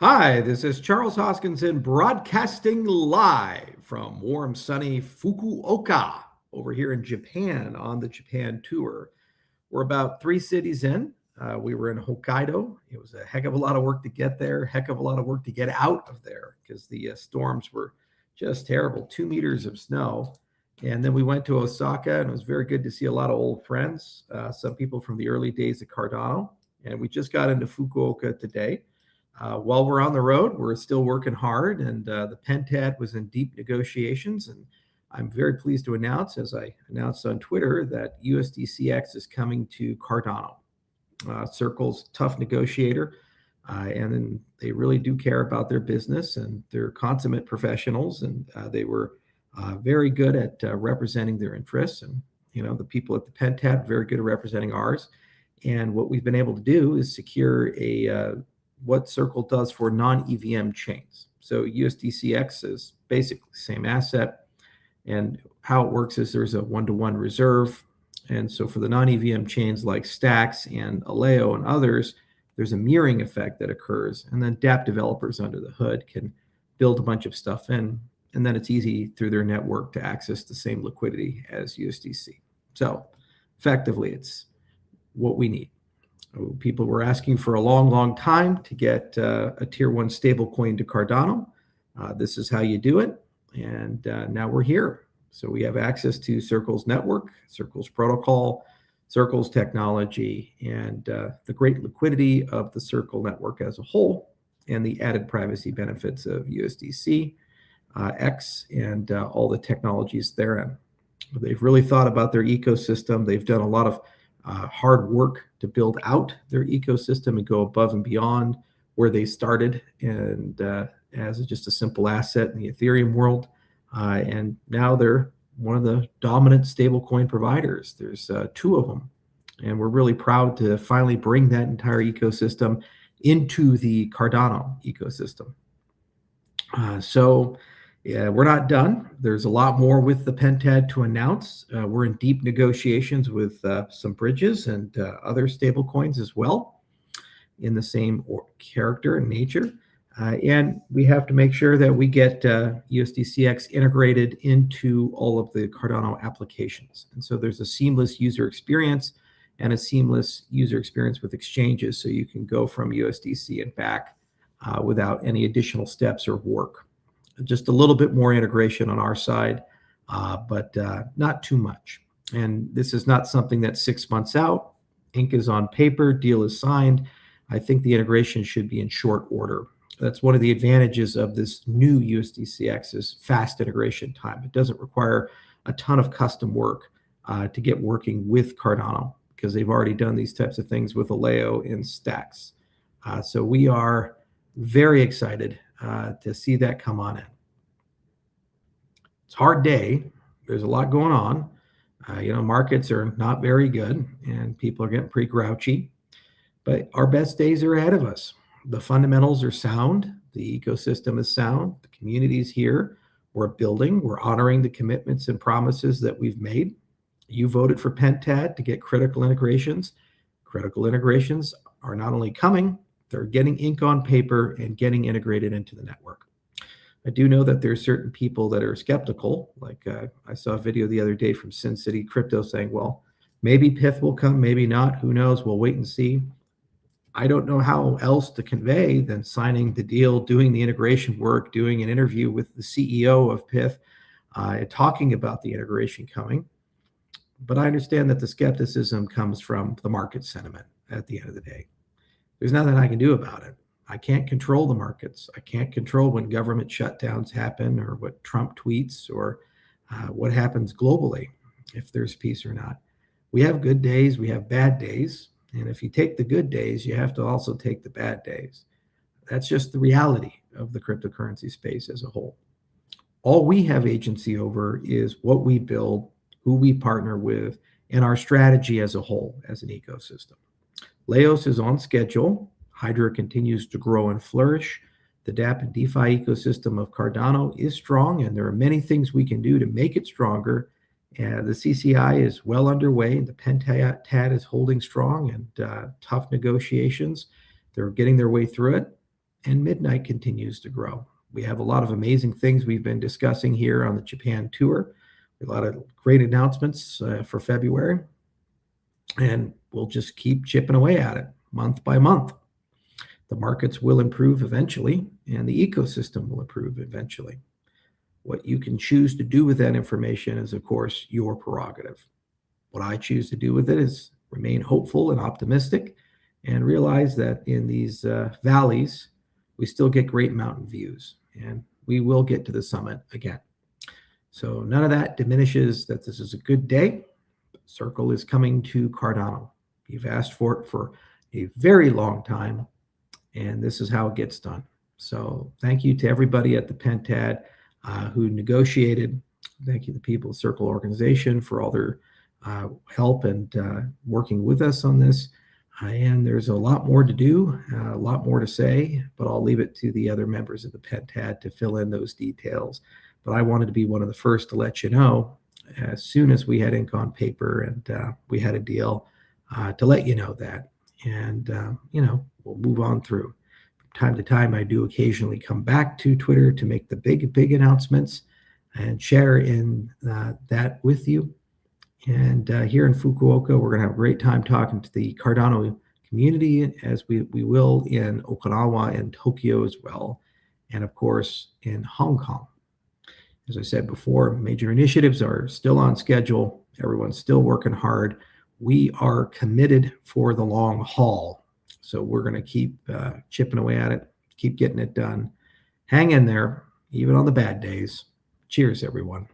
Hi, this is Charles Hoskinson broadcasting live from warm, sunny Fukuoka over here in Japan on the Japan tour. We're about 3 cities in. We were in Hokkaido. It was a heck of a lot of work to get there, heck of a lot of work to get out of there because the storms were just terrible, 2 meters of snow. And then we went to Osaka, and it was very good to see a lot of old friends, some people from the early days of Cardano. And we just got into Fukuoka today. While we're on the road, we're still working hard, and the Pentad was in deep negotiations. And I'm very pleased to announce, as I announced on Twitter, that USDCX is coming to Cardano. Circle's tough negotiator, and then they really do care about their business, and they're consummate professionals, and they were very good at representing their interests. And the people at the Pentad very good at representing ours. And what we've been able to do is secure what Circle does for non-EVM chains. So USDCX is basically the same asset. And how it works is there's a one-to-one reserve. And so for the non-EVM chains like Stacks and Aleo and others, there's a mirroring effect that occurs. And then dApp developers under the hood can build a bunch of stuff in. And then it's easy through their network to access the same liquidity as USDC. So effectively, it's what we need. People were asking for a long, long time to get a tier 1 stablecoin to Cardano. This is how you do it. And now we're here. So we have access to Circle's network, Circle's protocol, Circle's technology, and the great liquidity of the Circle network as a whole, and the added privacy benefits of USDC, X, and all the technologies therein. They've really thought about their ecosystem. They've done a lot of hard work to build out their ecosystem and go above and beyond where they started, and as just a simple asset in the Ethereum world. And now they're one of the dominant stablecoin providers. There's 2 of them. And we're really proud to finally bring that entire ecosystem into the Cardano ecosystem. Yeah, we're not done. There's a lot more with the Pentad to announce. We're in deep negotiations with some bridges and other stable coins as well in the same character and nature. And we have to make sure that we get USDCX integrated into all of the Cardano applications. And so there's a seamless user experience and a seamless user experience with exchanges, so you can go from USDC and back without any additional steps or work. Just a little bit more integration on our side, but not too much. And this is not something that's 6 months out. Ink is on paper, deal is signed. I think the integration should be in short order. That's one of the advantages of this new USDCX is fast integration time. It doesn't require a ton of custom work to get working with Cardano, because they've already done these types of things with Aleo and Stacks. So we are very excited to see that come on in. It's a hard day. There's a lot going on. Markets are not very good, and people are getting pretty grouchy. But our best days are ahead of us. The fundamentals are sound. The ecosystem is sound. The community is here. We're building. We're honoring the commitments and promises that we've made. You voted for Pentad to get critical integrations. Critical integrations are not only coming, they're getting ink on paper and getting integrated into the network. I do know that there's certain people that are skeptical. Like I saw a video the other day from Sin City Crypto saying, well, maybe PIF will come, maybe not. Who knows? We'll wait and see. I don't know how else to convey than signing the deal, doing the integration work, doing an interview with the CEO of PIF, talking about the integration coming. But I understand that the skepticism comes from the market sentiment at the end of the day. There's nothing I can do about it. I can't control the markets. I can't control when government shutdowns happen, or what Trump tweets, or what happens globally, if there's peace or not. We have good days, we have bad days. And if you take the good days, you have to also take the bad days. That's just the reality of the cryptocurrency space as a whole. All we have agency over is what we build, who we partner with, and our strategy as a whole, as an ecosystem. Laos is on schedule. Hydra continues to grow and flourish. The dApp and DeFi ecosystem of Cardano is strong, and there are many things we can do to make it stronger. The CCI is well underway. The Pentad is holding strong, and tough negotiations. They're getting their way through it. and Midnight continues to grow. We have a lot of amazing things we've been discussing here on the Japan tour. A lot of great announcements for February, and we'll just keep chipping away at it month by month. The markets will improve eventually, and the ecosystem will improve eventually. What you can choose to do with that information is, of course, your prerogative. What I choose to do with it is remain hopeful and optimistic and realize that in these valleys, we still get great mountain views, and we will get to the summit again. So none of that diminishes that this is a good day. Circle is coming to Cardano. You've asked for it for a very long time, and this is how it gets done. So thank you to everybody at the Pentad who negotiated. Thank you to the people of the Circle organization for all their help and working with us on this. And there's a lot more to do, a lot more to say, but I'll leave it to the other members of the Pentad to fill in those details. But I wanted to be one of the first to let you know as soon as we had ink on paper and we had a deal to let you know that. And, we'll move on through. From time to time, I do occasionally come back to Twitter to make the big announcements and share in that with you. And here in Fukuoka, we're going to have a great time talking to the Cardano community, as we will in Okinawa and Tokyo as well, and of course in Hong Kong. As I said before, major initiatives are still on schedule. Everyone's still working hard. We are committed for the long haul. So we're going to keep chipping away at it, keep getting it done. Hang in there, even on the bad days. Cheers, everyone.